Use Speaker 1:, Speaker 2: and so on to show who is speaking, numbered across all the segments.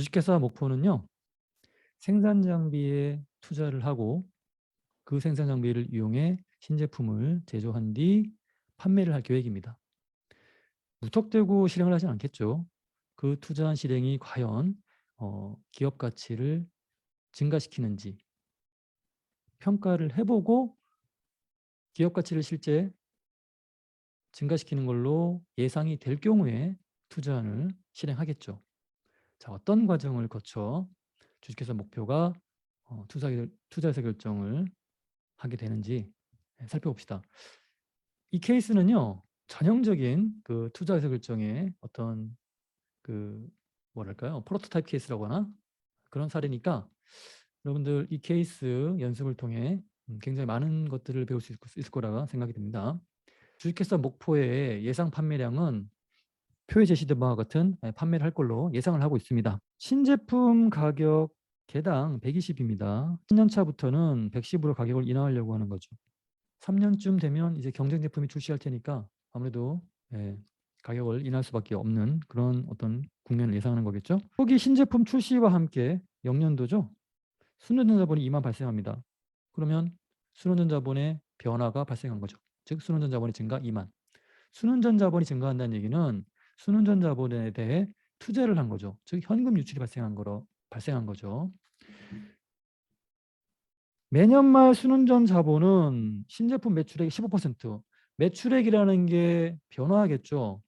Speaker 1: 주식회사 목표는요, 생산 장비에 투자를 하고 그 생산 장비를 이용해 신제품을 제조한 뒤 판매를 할 계획입니다. 무턱대고 실행을 하지 않겠죠. 그 투자한 실행이 과연 기업 가치를 증가시키는지 평가를 해보고 기업 가치를 실제 증가시키는 걸로 예상이 될 경우에 투자안을 실행하겠죠. 자, 어떤 과정을 거쳐 주식회사 목표가 투자에서 결정을 하게 되는지 살펴봅시다. 이 케이스는요, 전형적인 그 투자에서 결정의 어떤 그 뭐랄까요, 프로토타입 케이스라고 하나 그런 사례니까 여러분들 이 케이스 연습을 통해 굉장히 많은 것들을 배울 수 있을 거라 생각이 됩니다. 주식회사 목표의 예상 판매량은 표에 제시된 바와 같은 판매를 할 걸로 예상을 하고 있습니다. 신제품 가격 개당 120입니다. 10년 차부터는 110으로 가격을 인하하려고 하는 거죠. 3년쯤 되면 이제 경쟁 제품이 출시할 테니까 아무래도 가격을 인하할 수밖에 없는 그런 어떤 국면을 예상하는 거겠죠. 초기 신제품 출시와 함께 영년도죠. 순환전자본이 이만 발생합니다. 그러면 순환전자본의 변화가 발생한 거죠. 즉 순환전자본의 증가 2만. 순환전자본이 증가한다는 얘기는 순환전자본에 대해 투자를 한 거죠. 즉 현금 유출이 발생한 거죠. 매년 말 순환전자본은 신제품 매출액의 15%, 매출액이라는 게 변화하겠죠.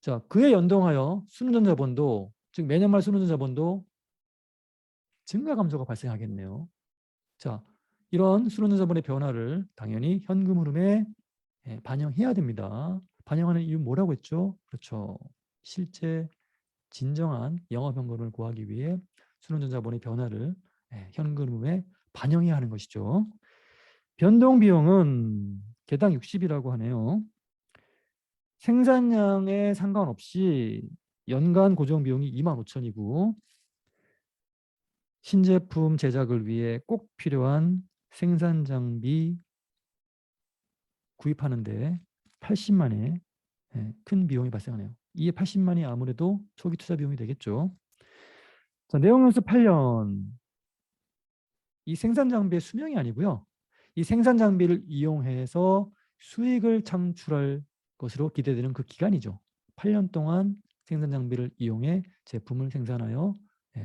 Speaker 1: 자, 그에 연동하여 순환전자본도, 즉 매년 말 순환전자본도 증가 감소가 발생하겠네요. 자, 이런 순환전자본의 변화를 당연히 현금 흐름에 반영해야 됩니다. 반영하는 이유 뭐라고 했죠? 그렇죠. 실제 진정한 영업 현금을 구하기 위해 순환전자본의 변화를 현금 흐름에 반영해야 하는 것이죠. 변동 비용은 개당 60이라고 하네요. 생산량에 상관없이 연간 고정 비용이 25,000이고 신제품 제작을 위해 꼭 필요한 생산 장비 구입하는데 80만의 큰 비용이 발생하네요. 이 80만이 아무래도 초기 투자 비용이 되겠죠. 자, 내용 연습 8년. 이 생산 장비의 수명이 아니고요. 이 생산 장비를 이용해서 수익을 창출할 것으로 기대되는 그 기간이죠. 8년 동안 생산 장비를 이용해 제품을 생산하여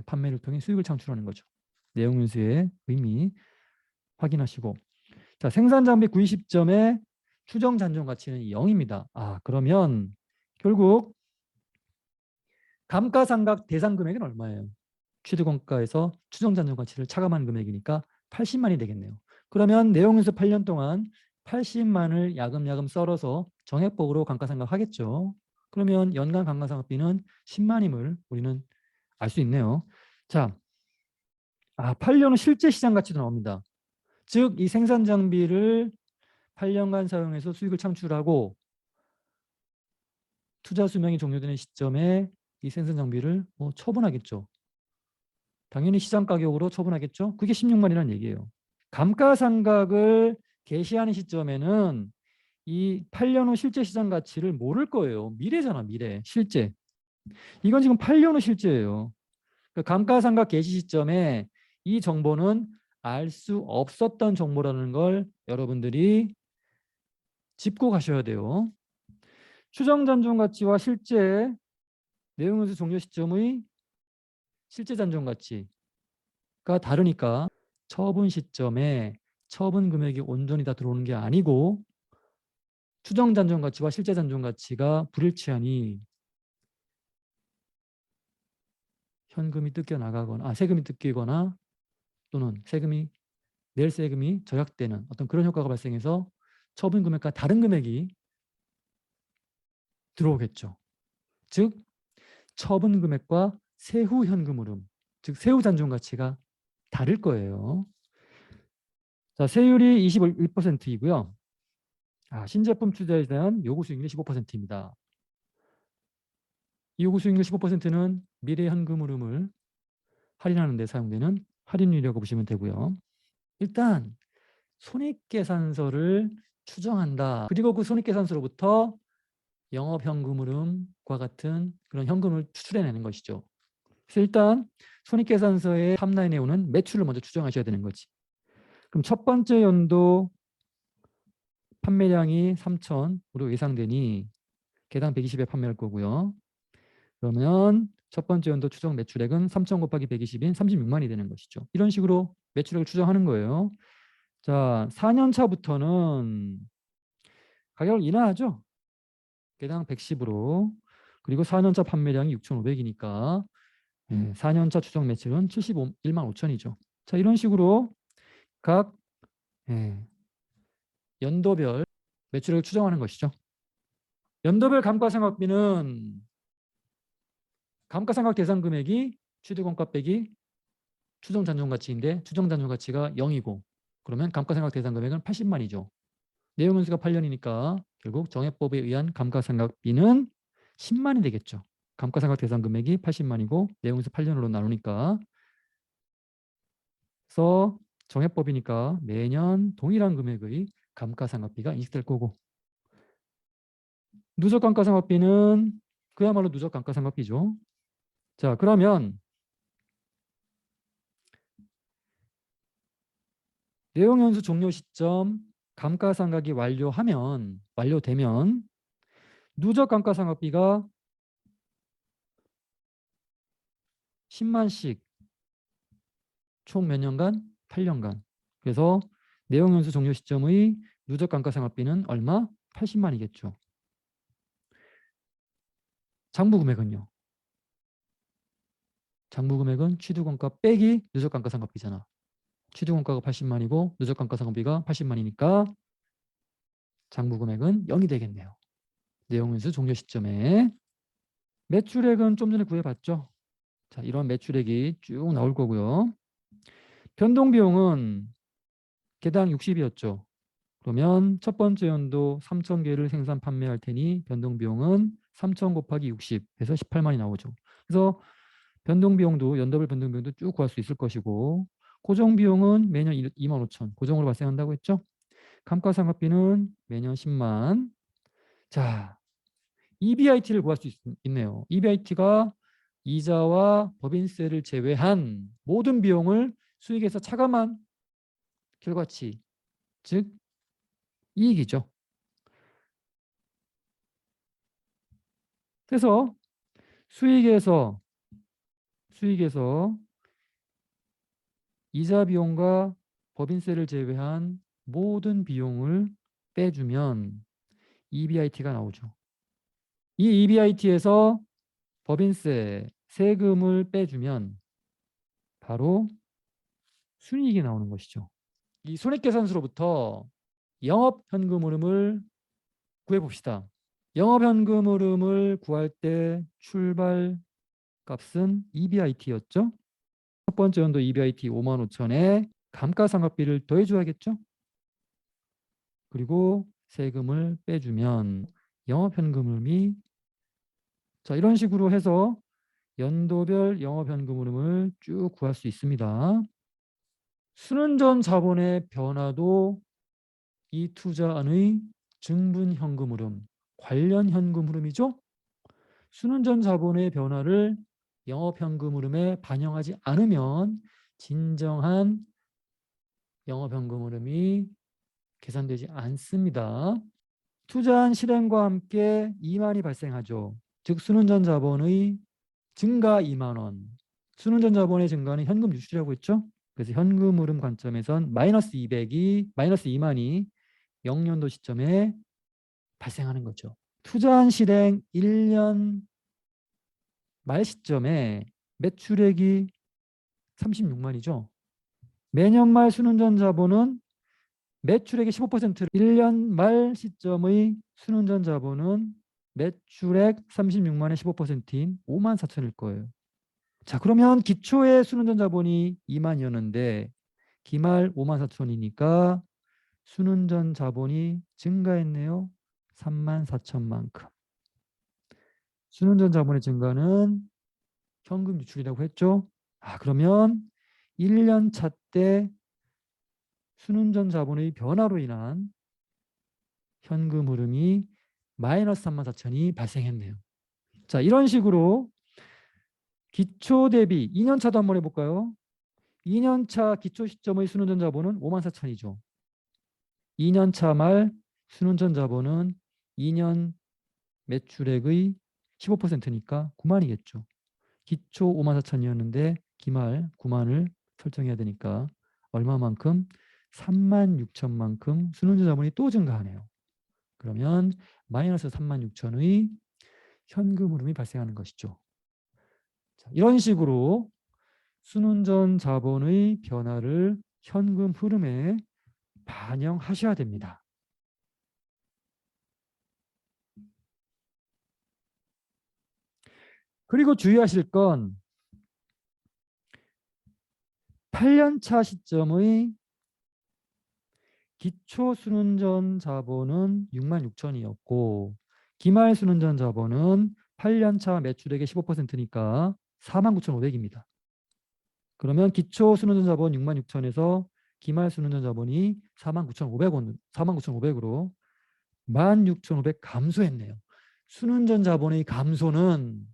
Speaker 1: 판매를 통해 수익을 창출하는 거죠. 내용 연수의 의미 확인하시고, 자, 생산 장비 구입 시점에 추정 잔존 가치는 0입니다. 그러면 결국 감가상각 대상 금액은 얼마예요? 취득원가에서 추정 잔존 가치를 차감한 금액이니까 80만이 되겠네요. 그러면 내용에서 8년 동안 80만을 야금야금 썰어서 정액복으로 감가상각하겠죠. 그러면 연간 감가상각비는 10만임을 우리는 알 수 있네요. 자, 8년 후 실제 시장 가치도 나옵니다. 즉, 이 생산 장비를 8년간 사용해서 수익을 창출하고 투자 수명이 종료되는 시점에 이 생산 장비를 처분하겠죠. 당연히 시장 가격으로 처분하겠죠. 그게 16만이라는 얘기예요. 감가상각을 개시하는 시점에는 이 8년 후 실제 시장 가치를 모를 거예요. 미래잖아, 미래. 실제. 이건 지금 8년 후 실제예요. 그러니까 감가상각 개시 시점에 이 정보는 알 수 없었던 정보라는 걸 여러분들이 짚고 가셔야 돼요. 추정 잔존 가치와 실제 내용연수 종료 시점의 실제 잔존 가치가 다르니까 처분 시점에 처분 금액이 온전히 다 들어오는 게 아니고 추정 잔존 가치와 실제 잔존 가치가 불일치하니 현금이 뜯겨 나가거나 세금이 뜯기거나 또는 낼 세금이 절약되는 어떤 그런 효과가 발생해서 처분 금액과 다른 금액이 들어오겠죠. 즉 처분 금액과 세후 현금 흐름, 즉 세후 잔존 가치가 다를 거예요. 자, 세율이 21%이고요. 신제품 투자에 대한 요구 수익률이 15%입니다. 이 요구 수익률 15%는 미래 현금 흐름을 할인하는 데 사용되는 할인율이라고 보시면 되고요. 일단 손익계산서를 추정한다. 그리고 그 손익계산서로부터 영업 현금 흐름과 같은 그런 현금을 추출해내는 것이죠. 그래서 일단 손익계산서의 탑라인에 오는 매출을 먼저 추정하셔야 되는 거지. 그럼 첫 번째 연도 판매량이 3,000으로 예상되니 개당 120에 판매할 거고요. 그러면 첫 번째 연도 추정 매출액은 3,000 곱하기 120인 36만이 되는 것이죠. 이런 식으로 매출액을 추정하는 거예요. 자, 4년 차부터는 가격을 인하하죠. 개당 110으로. 그리고 4년 차 판매량이 6,500이니까 4년 차 추정 매출은 71만 5천이죠. 자, 이런 식으로 각 연도별 매출액을 추정하는 것이죠. 연도별 감가상각비는 감가상각 대상 금액이 취득원가 빼기 추정 잔존가치인데 추정 잔존가치가 0이고 그러면 감가상각 대상 금액은 80만이죠. 내용연수가 8년이니까 결국 정해법에 의한 감가상각비는 10만이 되겠죠. 감가상각 대상 금액이 80만이고 내용연수 8년으로 나누니까 그래서 정해법이니까 매년 동일한 금액의 감가상각비가 인식될 거고 누적 감가상각비는 그야말로 누적 감가상각비죠. 자, 그러면 내용연수 종료 시점 감가상각이 완료되면 누적 감가상각비가 10만씩 총 몇 년간? 8년간. 그래서 내용연수 종료 시점의 누적 감가상각비는 얼마? 80만이겠죠. 장부금액은요? 장부금액은 취득원가 빼기 누적 감가상각비잖아. 취득원가가 80만이고 누적 감가상각비가 80만이니까 장부금액은 0이 되겠네요. 내용연수 종료 시점에 매출액은 좀 전에 구해봤죠. 자, 이런 매출액이 쭉 나올 거고요. 변동비용은 개당 60이었죠. 그러면 첫 번째 연도 3,000개를 생산 판매할 테니 변동비용은 3,000 곱하기 60 해서 18만이 나오죠. 그래서 변동비용도 연도별 변동비용도 쭉 구할 수 있을 것이고 고정비용은 매년 2만 5천 고정으로 발생한다고 했죠. 감가상각비는 매년 10만. 자, EBIT를 구할 수 있네요. EBIT가 이자와 법인세를 제외한 모든 비용을 수익에서 차감한 결과치, 즉 이익이죠. 그래서 수익에서 이자 비용과 법인세를 제외한 모든 비용을 빼주면 EBIT가 나오죠. 이 EBIT에서 법인세, 세금을 빼주면 바로 순이익이 나오는 것이죠. 이 손익계산서로부터 영업현금 흐름을 구해봅시다. 영업현금 흐름을 구할 때 출발 값은 EBIT였죠. 첫 번째 연도 EBIT 5만 5천에 감가상각비를 더해줘야겠죠. 그리고 세금을 빼주면 영업현금 흐름이 자 이런 식으로 해서 연도별 영업현금 흐름을 쭉 구할 수 있습니다. 순은전 자본의 변화도 이 투자안의 증분현금 흐름, 관련 현금 흐름이죠. 순은전 자본의 변화를 영업현금 흐름에 반영하지 않으면 진정한 영업현금 흐름이 계산되지 않습니다. 투자한 실행과 함께 이만이 발생하죠. 즉 순은전 자본의 증가 2만 원. 순은전 자본의 증가는 현금 유출이라고 했죠. 그래서 현금 흐름 관점에선 마이너스 2만이 0년도 시점에 발생하는 거죠. 투자한 실행 1년 말 시점에 매출액이 36만이죠. 매년 말 순은전 자본은 매출액의 15%를 1년 말 시점의 순은전 자본은 매출액 36만의 15%인 5만 4천일 거예요. 자, 그러면 기초의 순은전 자본이 2만이었는데 기말 5만 4천이니까 순은전 자본이 증가했네요. 3만 4천만큼. 순은전 자본의 증가는 현금 유출이라고 했죠. 그러면 1년 차 때 순은전 자본의 변화로 인한 현금 흐름이 마이너스 3만 4천이 발생했네요. 자, 이런 식으로 기초 대비 2년차도 한번 해볼까요? 2년차 기초 시점의 순운전 자본은 54,000이죠. 2년차 말 순운전 자본은 2년 매출액의 15%니까 9만이겠죠. 기초 54,000이었는데 기말 9만을 설정해야 되니까 얼마만큼? 36,000만큼 순운전 자본이 또 증가하네요. 그러면 마이너스 36,000의 현금 흐름이 발생하는 것이죠. 자, 이런 식으로 순운전 자본의 변화를 현금 흐름에 반영하셔야 됩니다. 그리고 주의하실 건 8년차 시점의 기초 순운전 자본은 66,000이었고 기말 순운전 자본은 8년차 매출액의 15%니까 49,500입니다. 그러면 기초 순운전 자본 66,000에서 기말 순운전 자본이 49,500원, 49,500으로 16,500 감소했네요. 순운전 자본의 감소는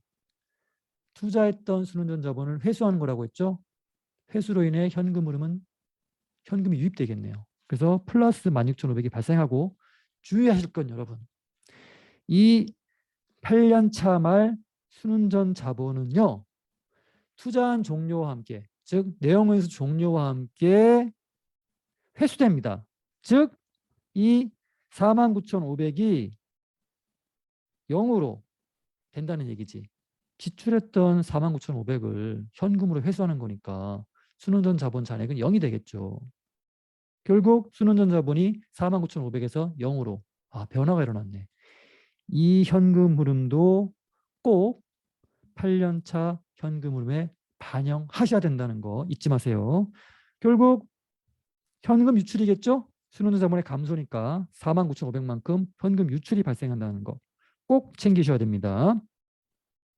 Speaker 1: 투자했던 순운전 자본을 회수하는 거라고 했죠. 회수로 인해 현금 흐름은 현금이 유입되겠네요. 그래서 플러스 16,500이 발생하고 주의하실 건 여러분. 이 8년차 말 순운전 자본은요. 투자한 종료와 함께 즉 내용회수 종료와 함께 회수됩니다. 즉 이 49,500이 0으로 된다는 얘기지. 지출했던 49,500을 현금으로 회수하는 거니까 순운전 자본 잔액은 0이 되겠죠. 결국 순운전 자본이 49,500에서 0으로 변화가 일어났네. 이 현금 흐름도 꼭 8년차 현금 흐름에 반영하셔야 된다는 거 잊지 마세요. 결국 현금 유출이겠죠? 순운전 자본의 감소니까 49,500만큼 현금 유출이 발생한다는 거 꼭 챙기셔야 됩니다.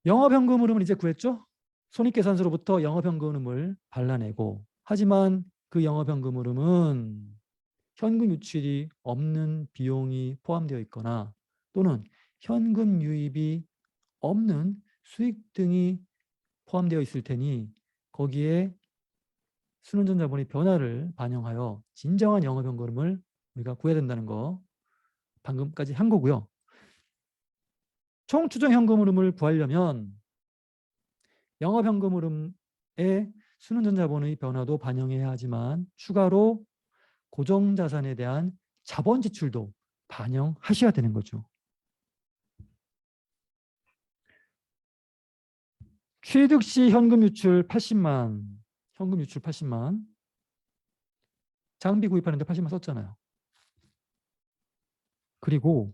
Speaker 1: 영업현금 흐름은 이제 구했죠? 손익계산서로부터 영업현금 흐름을 발라내고 하지만 그 영업현금 흐름은 현금 유출이 없는 비용이 포함되어 있거나 또는 현금 유입이 없는 수익 등이 포함되어 있을 테니 거기에 순운전 자본의 변화를 반영하여 진정한 영업현금 흐름을 우리가 구해야 된다는 거 방금까지 한 거고요. 총 추정 현금 흐름을 구하려면 영업현금 흐름에 순운전 자본의 변화도 반영해야 하지만 추가로 고정자산에 대한 자본 지출도 반영하셔야 되는 거죠. 취득 시 현금 유출 80만, 현금 유출 80만, 장비 구입하는데 80만 썼잖아요. 그리고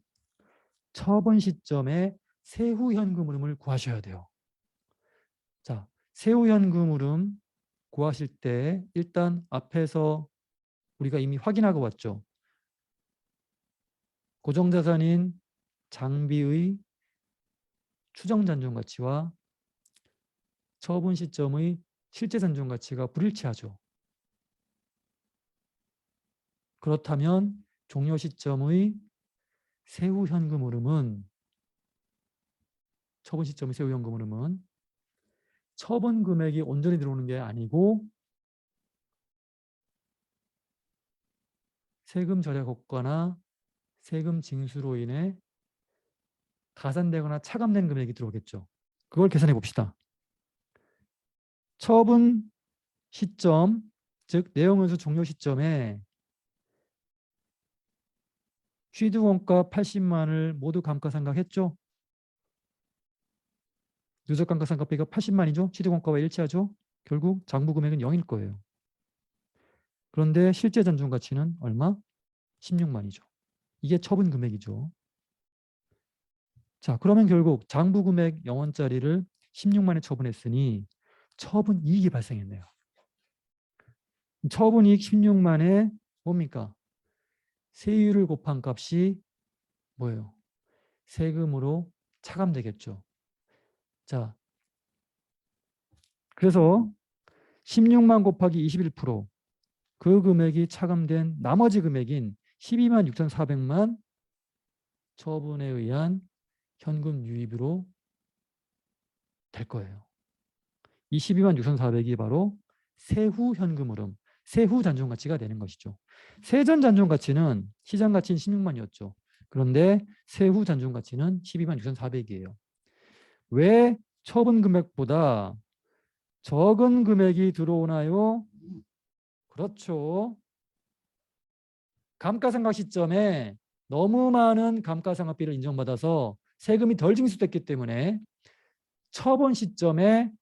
Speaker 1: 처분 시점에 세후 현금 흐름을 구하셔야 돼요. 자, 세후 현금 흐름 구하실 때 일단 앞에서 우리가 이미 확인하고 왔죠. 고정자산인 장비의 추정 잔존 가치와 처분 시점의 실제 잔존 가치가 불일치하죠. 그렇다면 종료 시점의 세후 현금 흐름은 처분 시점의 세후 현금 흐름은 처분 금액이 온전히 들어오는 게 아니고 세금 절약 효과나 세금 징수로 인해 가산되거나 차감된 금액이 들어오겠죠. 그걸 계산해 봅시다. 처분 시점, 즉 내용연수 종료 시점에 취득원가 80만을 모두 감가상각했죠. 누적감가상각비가 80만이죠. 취득원가와 일치하죠. 결국 장부 금액은 0일 거예요. 그런데 실제 잔존 가치는 얼마? 16만이죠. 이게 처분 금액이죠. 자, 그러면 결국 장부 금액 0원짜리를 16만에 처분했으니 처분 이익이 발생했네요. 처분 이익 16만에 뭡니까? 세율을 곱한 값이 뭐예요? 세금으로 차감되겠죠. 자, 그래서 16만 곱하기 21%, 그 금액이 차감된 나머지 금액인 12만 6,400만 처분에 의한 현금 유입으로 될 거예요. 이 126,400이 바로 세후 현금 흐름, 세후 잔존 가치가 되는 것이죠. 세전 잔존 가치는 시장 가치는 16만이었죠. 그런데 세후 잔존 가치는 126,400이에요. 왜 처분 금액보다 적은 금액이 들어오나요? 그렇죠. 감가상각 시점에 너무 많은 감가상각비를 인정받아서 세금이 덜 징수됐기 때문에 처분 시점에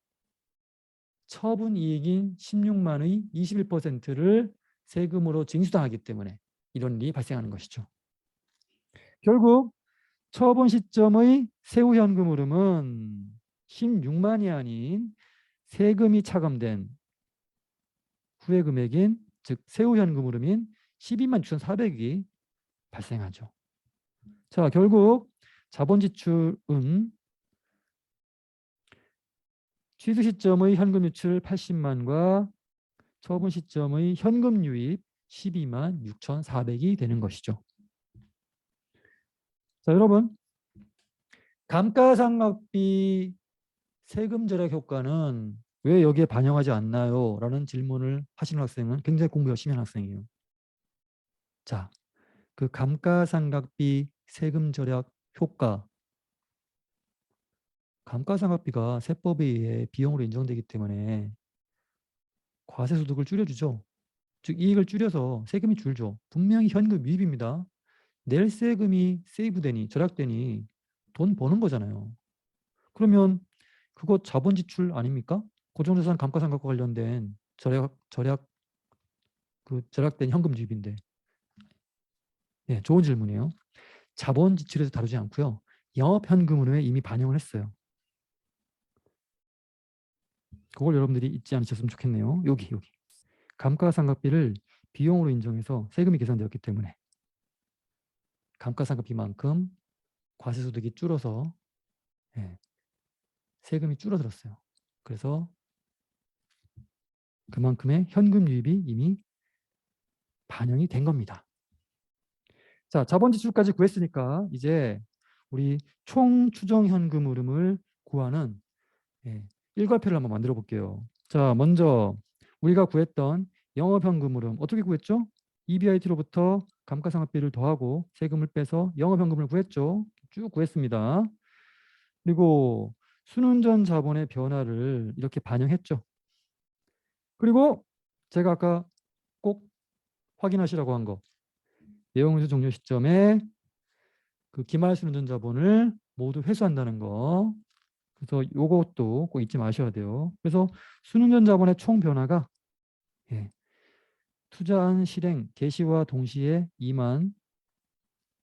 Speaker 1: 처분 이익인 16만의 21%를 세금으로 징수당하기 때문에 이런 일이 발생하는 것이죠. 결국 처분 시점의 세후 현금 흐름은 16만이 아닌 세금이 차감된 후의 금액인 즉 세후 현금 흐름인 12만 6,400이 발생하죠. 자, 결국 자본 지출은 취득 시점의 현금 유출 80만과 처분 시점의 현금 유입 12만 6,400이 되는 것이죠. 자, 여러분, 감가상각비 세금 절약 효과는 왜 여기에 반영하지 않나요? 라는 질문을 하시는 학생은 굉장히 공부 열심히 하는 학생이에요. 자, 그 감가상각비 세금 절약 효과, 감가상각비가 세법에 의해 비용으로 인정되기 때문에 과세소득을 줄여주죠. 즉 이익을 줄여서 세금이 줄죠. 분명히 현금 유입입니다. 낼 세금이 세이브되니 절약되니 돈 버는 거잖아요. 그러면 그거 자본 지출 아닙니까? 고정자산 감가상각과 관련된 절약된 현금 유입인데. 네, 좋은 질문이에요. 자본 지출에서 다루지 않고요. 영업 현금 흐름에 이미 반영을 했어요. 그걸 여러분들이 잊지 않으셨으면 좋겠네요. 여기. 감가상각비를 비용으로 인정해서 세금이 계산되었기 때문에 감가상각비만큼 과세소득이 줄어서 세금이 줄어들었어요. 그래서 그만큼의 현금 유입이 이미 반영이 된 겁니다. 자, 자본 지출까지 구했으니까 이제 우리 총 추정 현금 흐름을 구하는 일괄표를 한번 만들어 볼게요. 자, 먼저 우리가 구했던 영업 현금 흐름 어떻게 구했죠? EBIT로부터 감가상각비를 더하고 세금을 빼서 영업 현금을 구했죠. 쭉 구했습니다. 그리고 순운전 자본의 변화를 이렇게 반영했죠. 그리고 제가 아까 꼭 확인하시라고 한 거. 내용회수 종료 시점에 그 기말 순운전 자본을 모두 회수한다는 거. 그래서 이것도 꼭 잊지 마셔야 돼요. 그래서 순운전 자본의 총 변화가 투자한 실행 개시와 동시에 2만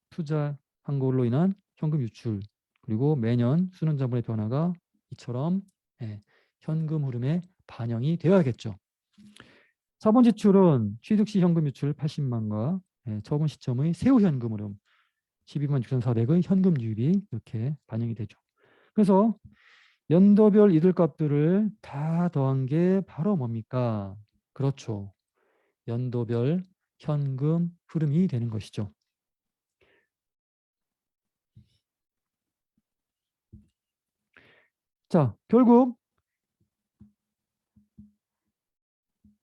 Speaker 1: 투자한 걸로 인한 현금 유출 그리고 매년 순환 자본의 변화가 이처럼 현금 흐름에 반영이 되어야겠죠. 자본 지출은 취득 시 현금 유출 80만과 처분 시점의 세후 현금 흐름 12만 6,400의 현금 유입이 이렇게 반영이 되죠. 그래서 연도별 이들값들을 다 더한 게 바로 뭡니까? 그렇죠. 연도별 현금 흐름이 되는 것이죠. 자, 결국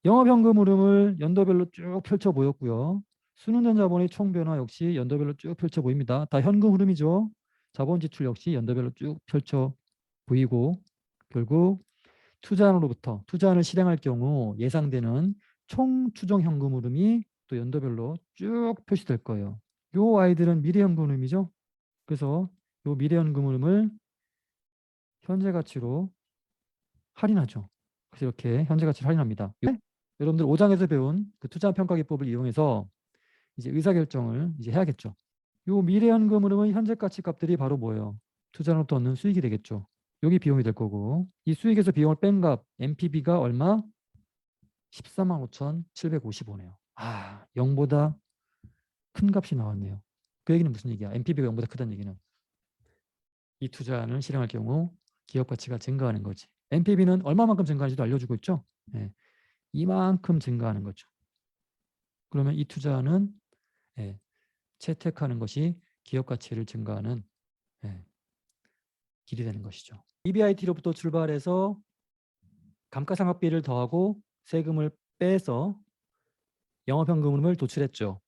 Speaker 1: 영업현금 흐름을 연도별로 쭉 펼쳐 보였고요. 순운전 자본의 총 변화 역시 연도별로 쭉 펼쳐 보입니다. 다 현금 흐름이죠. 자본 지출 역시 연도별로 쭉 펼쳐 보이고 결국 투자안으로부터 투자안을 실행할 경우 예상되는 총 추정 현금 흐름이 또 연도별로 쭉 표시될 거예요. 요 아이들은 미래현금 흐름이죠. 그래서 요 미래현금 흐름을 현재 가치로 할인하죠. 그래서 이렇게 현재 가치를 할인합니다. 여러분들 5장에서 배운 그 투자 평가 기법을 이용해서 이제 의사결정을 이제 해야겠죠. 요 미래현금 흐름의 현재 가치 값들이 바로 뭐예요? 투자로부터 얻는 수익이 되겠죠. 여기 비용이 될 거고 이 수익에서 비용을 뺀 값 NPV가 얼마? 14만 5,755네요. 아, 0보다 큰 값이 나왔네요. 그 얘기는 무슨 얘기야? NPV가 0보다 크다는 얘기는 이 투자는 실행할 경우 기업 가치가 증가하는 거지. NPV는 얼마만큼 증가하는지도 알려주고 있죠. 이만큼 증가하는 거죠. 그러면 이 투자는 채택하는 것이 기업 가치를 증가하는 길이 되는 것이죠. EBIT로부터 출발해서 감가상각비를 더하고 세금을 빼서 영업현금흐름을 도출했죠.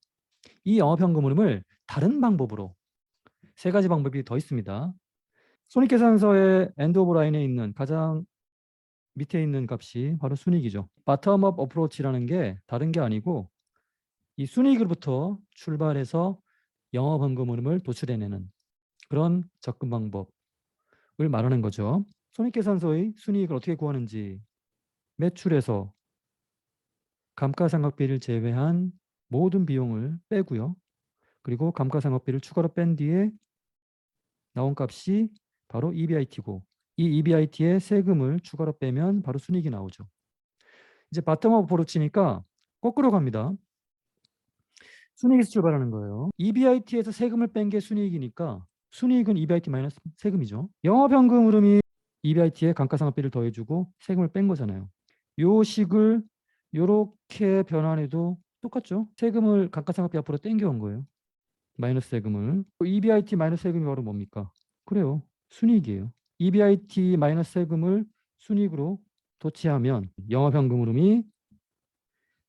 Speaker 1: 이 영업현금흐름을 다른 방법으로 세 가지 방법이 더 있습니다. 손익계산서의 엔드 오브 라인에 있는 가장 밑에 있는 값이 바로 순이익이죠. 바텀업 어프로치라는 게 다른 게 아니고 이 순이익으로부터 출발해서 영업현금흐름을 도출해내는 그런 접근 방법을 말하는 거죠. 손익계산서의 순이익을 어떻게 구하는지 매출에서 감가상각비를 제외한 모든 비용을 빼고요. 그리고 감가상각비를 추가로 뺀 뒤에 나온 값이 바로 EBIT고 이 EBIT에 세금을 추가로 빼면 바로 순이익이 나오죠. 이제 바텀업 어프로치니까 거꾸로 갑니다. 순이익에서 출발하는 거예요. EBIT에서 세금을 뺀 게 순이익이니까 순이익은 EBIT 마이너스 세금이죠. 영업현금 흐름이 EBIT에 감가상각비를 더해주고 세금을 뺀 거잖아요. 요 식을 요렇게 변환해도 똑같죠. 세금을 감가상각비 앞으로 땡겨온 거예요. 마이너스 세금을. EBIT 마이너스 세금이 바로 뭡니까? 그래요. 순이익이에요. EBIT 마이너스 세금을 순이익으로 도치하면 영업현금 흐름이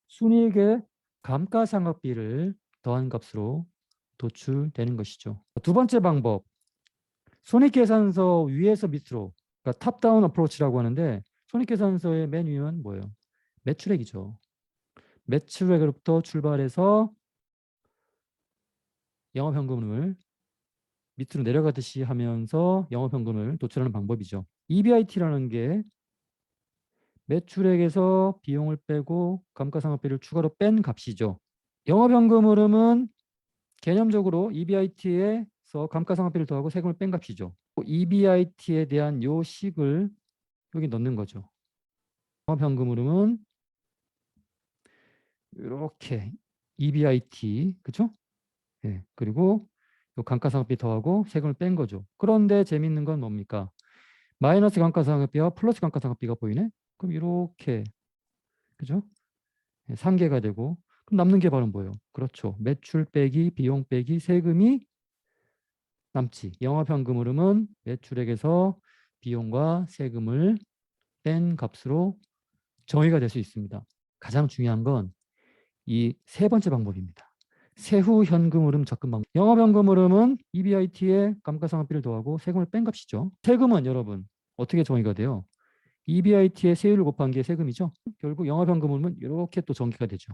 Speaker 1: 순이익의 감가상각비를 더한 값으로 도출되는 것이죠. 두 번째 방법, 손익계산서 위에서 밑으로, 그러니까 탑다운 어프로치라고 하는데 손익계산서의 맨 위는 뭐예요? 매출액이죠. 매출액으로부터 출발해서 영업현금을 밑으로 내려가듯이 하면서 영업현금을 도출하는 방법이죠. EBIT라는 게 매출액에서 비용을 빼고 감가상각비를 추가로 뺀 값이죠. 영업현금 흐름은 개념적으로 EBIT에서 감가상각비를 더하고 세금을 뺀 값이죠. EBIT에 대한 요 식을 여기 넣는 거죠. 영업현금 흐름은 이렇게 EBIT, 그렇죠? 네. 그리고 요 감가상각비 더하고 세금을 뺀 거죠. 그런데 재밌는 건 뭡니까? 마이너스 감가상각비와 플러스 감가상각비가 보이네? 그럼 이렇게, 그죠? 3개가 되고 그럼 남는 게 바로 뭐예요? 그렇죠. 매출 빼기 비용 빼기 세금이 남지. 영업현금 흐름은 매출액에서 비용과 세금을 뺀 값으로 정의가 될 수 있습니다. 가장 중요한 건 이 세 번째 방법입니다. 세후 현금 흐름 접근 방법. 영업현금 흐름은 EBIT에 감가상각비를 더하고 세금을 뺀 값이죠. 세금은 여러분 어떻게 정의가 돼요? EBIT에 세율을 곱한 게 세금이죠. 결국 영업현금 흐름은 이렇게 또 전개가 되죠.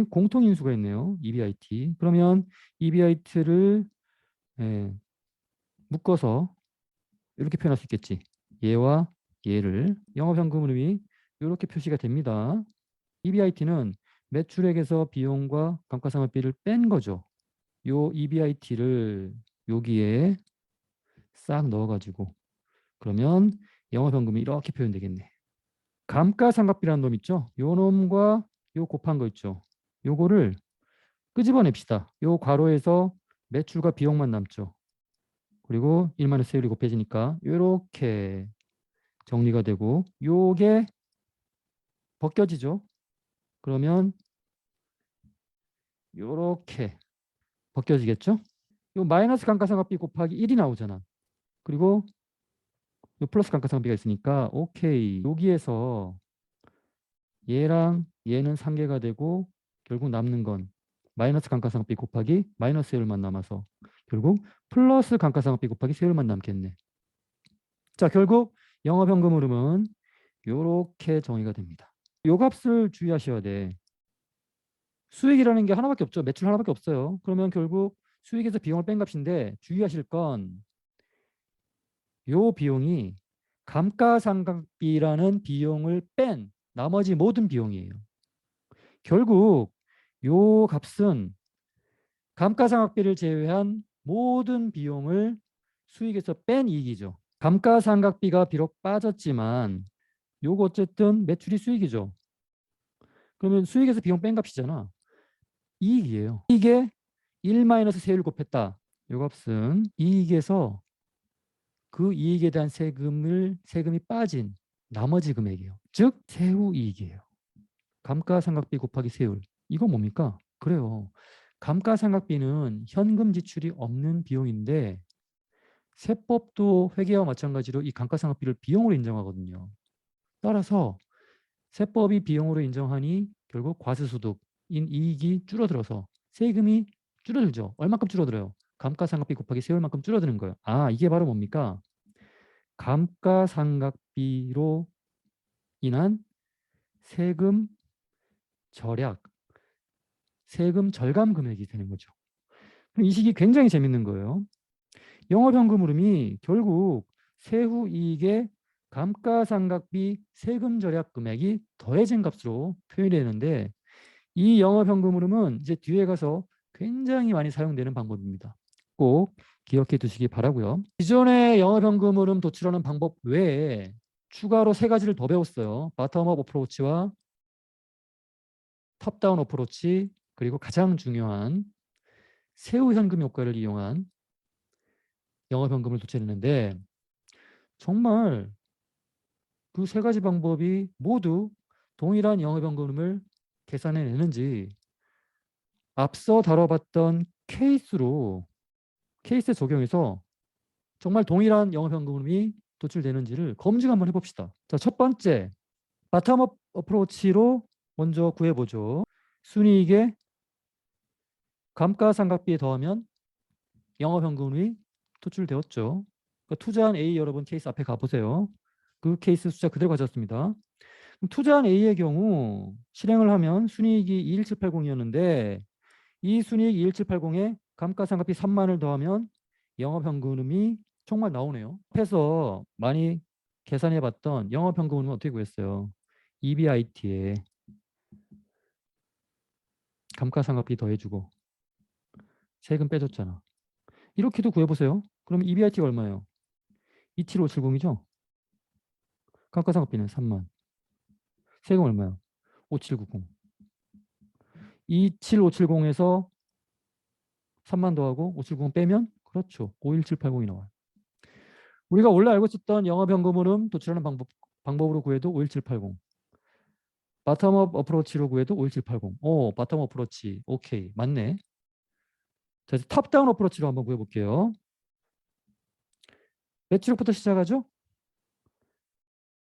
Speaker 1: 공통인수가 있네요. EBIT. 그러면 EBIT를 묶어서 이렇게 표현할 수 있겠지. 얘와 얘를 영업현금 흐름이 이렇게 표시가 됩니다. EBIT는 매출액에서 비용과 감가상각비를 뺀 거죠. 요 EBIT를 여기에 싹 넣어가지고 그러면 영업현금이 이렇게 표현되겠네. 감가상각비라는 놈 있죠. 요 놈과 요 곱한 거 있죠. 요거를 끄집어냅시다. 요 괄호에서 매출과 비용만 남죠. 그리고 1만원 세율이 곱해지니까 이렇게 정리가 되고 요게 벗겨지죠. 그러면 요렇게 벗겨지겠죠. 요 마이너스 감가상각비 곱하기 1이 나오잖아. 그리고 요 플러스 감가상각비가 있으니까 오케이. 여기에서 얘랑 얘는 상계가 되고 결국 남는 건 마이너스 감가상각비 곱하기 마이너스 세율만 남아서 결국 플러스 감가상각비 곱하기 세율만 남겠네. 자, 결국 영업현금 흐름은 이렇게 정의가 됩니다. 요 값을 주의하셔야 돼. 수익이라는 게 하나밖에 없죠. 매출 하나밖에 없어요. 그러면 결국 수익에서 비용을 뺀 값인데 주의하실 건 요 비용이 감가상각비라는 비용을 뺀 나머지 모든 비용이에요. 결국 요 값은 감가상각비를 제외한 모든 비용을 수익에서 뺀 이익이죠. 감가상각비가 비록 빠졌지만 요거 어쨌든 매출이 수익이죠. 그러면 수익에서 비용 뺀 값이잖아. 이익이에요. 이게 1-세율 곱했다. 요 값은 이익에서 그 이익에 대한 세금이 빠진 나머지 금액이에요. 즉 세후 이익이에요. 감가상각비 곱하기 세율. 이거 뭡니까? 그래요. 감가상각비는 현금 지출이 없는 비용인데 세법도 회계와 마찬가지로 이 감가상각비를 비용으로 인정하거든요. 따라서 세법이 비용으로 인정하니 결국 과세소득인 이익이 줄어들어서 세금이 줄어들죠. 얼마큼 줄어들어요? 감가상각비 곱하기 세율만큼 줄어드는 거예요. 아, 이게 바로 뭡니까? 감가상각비로 인한 세금 절약, 세금 절감 금액이 되는 거죠. 그럼 이 식이 굉장히 재밌는 거예요. 영업현금 흐름이 결국 세후 이익의 감가상각비 세금 절약 금액이 더해진 값으로 표현이 되는데 이 영업현금 흐름은 이제 뒤에 가서 굉장히 많이 사용되는 방법입니다. 꼭 기억해 두시기 바라고요. 기존의 영업현금 흐름 도출하는 방법 외에 추가로 세 가지를 더 배웠어요. 바텀업 어프로치와 탑다운 어프로치, 그리고 가장 중요한 세후 현금 효과를 이용한 영업현금을 도출했는데 정말 그 세 가지 방법이 모두 동일한 영업현금을 계산해내는지 앞서 다뤄봤던 케이스에 적용해서 정말 동일한 영업현금이 도출되는지를 검증 한번 해봅시다. 자, 첫 번째 바텀업 어프로치로 먼저 구해보죠. 순이익에 감가상각비에 더하면 영업현금이 도출되었죠. 그러니까 투자한 A 여러분 케이스 앞에 가보세요. 그 케이스 숫자 그대로 가졌습니다. 투자한 A의 경우 실행을 하면 순이익이 21780이었는데 이 순이익 21780에 감가상각비 3만을 더하면 영업현금이 정말 나오네요. 앞에서 많이 계산해봤던 영업현금은 어떻게 구했어요? EBIT에 감가상각비 더해주고 세금 빼줬잖아. 이렇게도 구해보세요. 그럼 EBIT가 얼마예요? 27570이죠? 감가상각비는 3만. 세금 얼마요? 5790. 27570에서 3만 더하고 5790 빼면 그렇죠. 51780이 나와요. 우리가 원래 알고 있었던 영업현금 흐름 도출하는 방법으로 구해도 51780. 바텀업 어프로치로 구해도 51780. 오, 바텀업 어프로치. 오케이. 맞네. 자, 이제 탑다운 어프로치로 한번 구해볼게요. 매출액부터 시작하죠.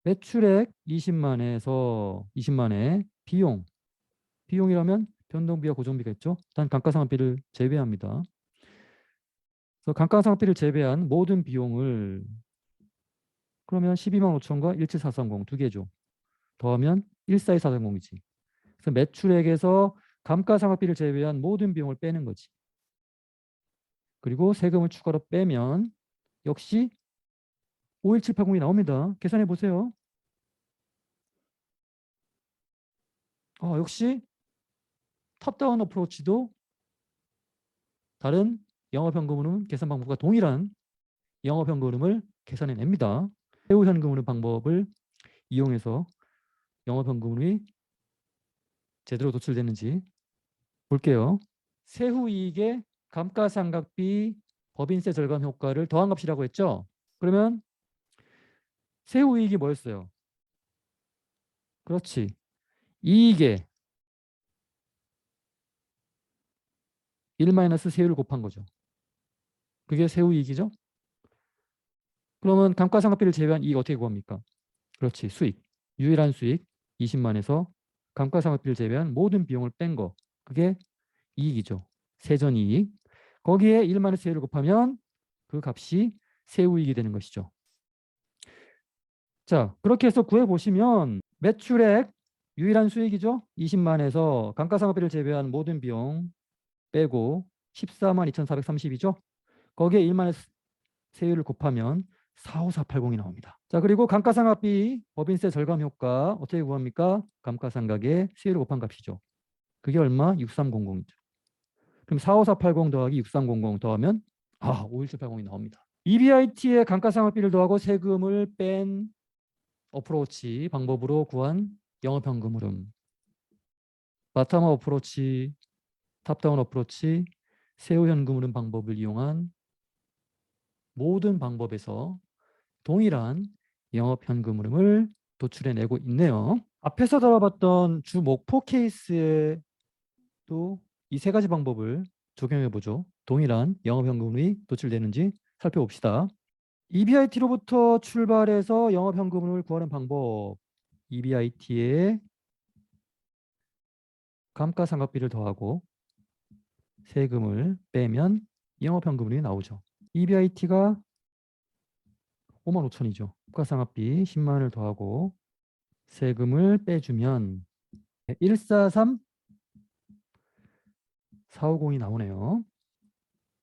Speaker 1: 매출액 20만에서 20만에 비용이라면 변동비와 고정비가 있죠. 단 감가상각비를 제외합니다. 그래서 감가상각비를 제외한 모든 비용을 그러면 12만 5천과 17430 두 개죠. 더하면 14230이지. 그래서 매출액에서 감가상각비를 제외한 모든 비용을 빼는 거지. 그리고 세금을 추가로 빼면 역시 51780이 나옵니다. 계산해 보세요. 역시 탑다운 어프로치도 다른 영업현금 흐름 계산 방법과 동일한 영업현금 흐름을 계산해냅니다. 세후현금 흐름 방법을 이용해서 영업현금 흐름이 제대로 도출되는지 볼게요. 세후이익의 감가상각비 법인세 절감 효과를 더한 값이라고 했죠. 그러면 세후이익이 뭐였어요? 그렇지. 이익에 1-세율을 곱한 거죠. 그게 세후이익이죠. 그러면 감가상각비를 제외한 이익 어떻게 구합니까? 그렇지. 수익. 유일한 수익 20만에서 감가상각비를 제외한 모든 비용을 뺀 거. 그게 이익이죠. 세전이익. 거기에 1-세율을 곱하면 그 값이 세후이익이 되는 것이죠. 자, 그렇게 해서 구해보시면 매출액 유일한 수익이죠. 20만에서 감가상각비를 제외한 모든 비용 빼고 142,430이죠. 거기에 1만의 세율을 곱하면 45480이 나옵니다. 자, 그리고 감가상각비 법인세 절감 효과 어떻게 구합니까? 감가상각에 세율을 곱한 값이죠. 그게 얼마? 6300이죠. 그럼 45480 더하기 6300 더하면 51780이 나옵니다. EBIT에 감가상각비를 더하고 세금을 뺀 어프로치 방법으로 구한 영업현금 흐름. 바텀업 어프로치, 탑다운 어프로치, 세후현금 흐름 방법을 이용한 모든 방법에서 동일한 영업현금 흐름을 도출해내고 있네요. 앞에서 다뤄봤던 주 목표 케이스에도 이 세 가지 방법을 적용해보죠. 동일한 영업현금 흐름이 도출되는지 살펴봅시다. EBIT로부터 출발해서 영업현금 흐름을 구하는 방법. EBIT에 감가상각비를 더하고 세금을 빼면 영업현금률이 나오죠. EBIT가 55,000이죠. 감가상각비 10만 원을 더하고 세금을 빼주면 143 450이 나오네요.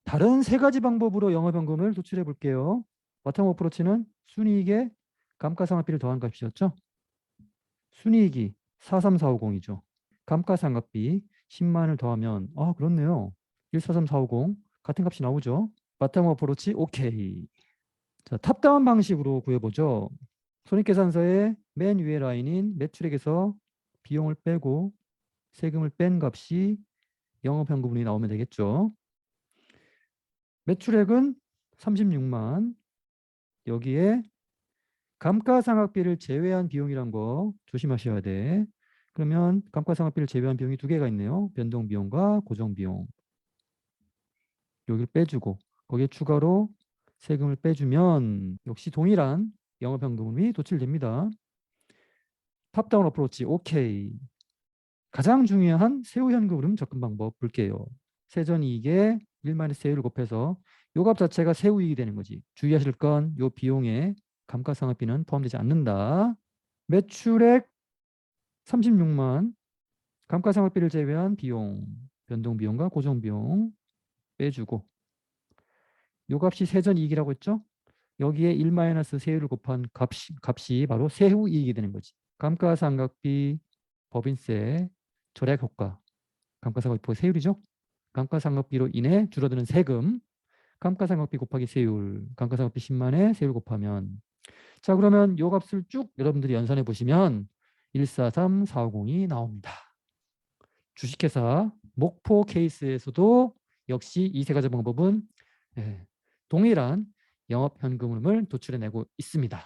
Speaker 1: 다른 세 가지 방법으로 영업현금을 도출해 볼게요. 바텀 어프로치는 순이익에 감가상각비를 더한 값이었죠. 순이익이 43450이죠. 감가상각비 10만 원을 더하면 그렇네요. 143450 같은 값이 나오죠. 바텀 어프로치 오케이. 자, 탑다운 방식으로 구해보죠. 손익계산서의 맨 위에 라인인 매출액에서 비용을 빼고 세금을 뺀 값이 영업현금분이 나오면 되겠죠. 매출액은 36만, 여기에 감가상각비를 제외한 비용이란 거 조심하셔야 돼. 그러면 감가상각비를 제외한 비용이 두 개가 있네요. 변동비용과 고정비용. 여기를 빼주고 거기에 추가로 세금을 빼주면 역시 동일한 영업현금이 도출됩니다. 탑다운 어프로치 오케이. 가장 중요한 세후현금 흐름 접근 방법 볼게요. 세전이익에 1 세율을 곱해서 요 값 자체가 세후이익이 되는 거지. 주의하실 건 요 비용에 감가상각비는 포함되지 않는다. 매출액 36만, 감가상각비를 제외한 비용, 변동비용과 고정비용 빼주고 요 값이 세전이익이라고 했죠? 여기에 1 세율을 곱한 값이 바로 세후이익이 되는 거지. 감가상각비, 법인세, 절약효과, 감가상각비 세율이죠. 감가상각비로 인해 줄어드는 세금, 감가상각비 곱하기 세율, 감가상각비 10만에 세율 곱하면 자 그러면 요 값을 쭉 여러분들이 연산해 보시면 143450이 나옵니다. 주식회사 목포 케이스에서도 역시 이 세 가지 방법은 동일한 영업현금흐름을 도출해내고 있습니다.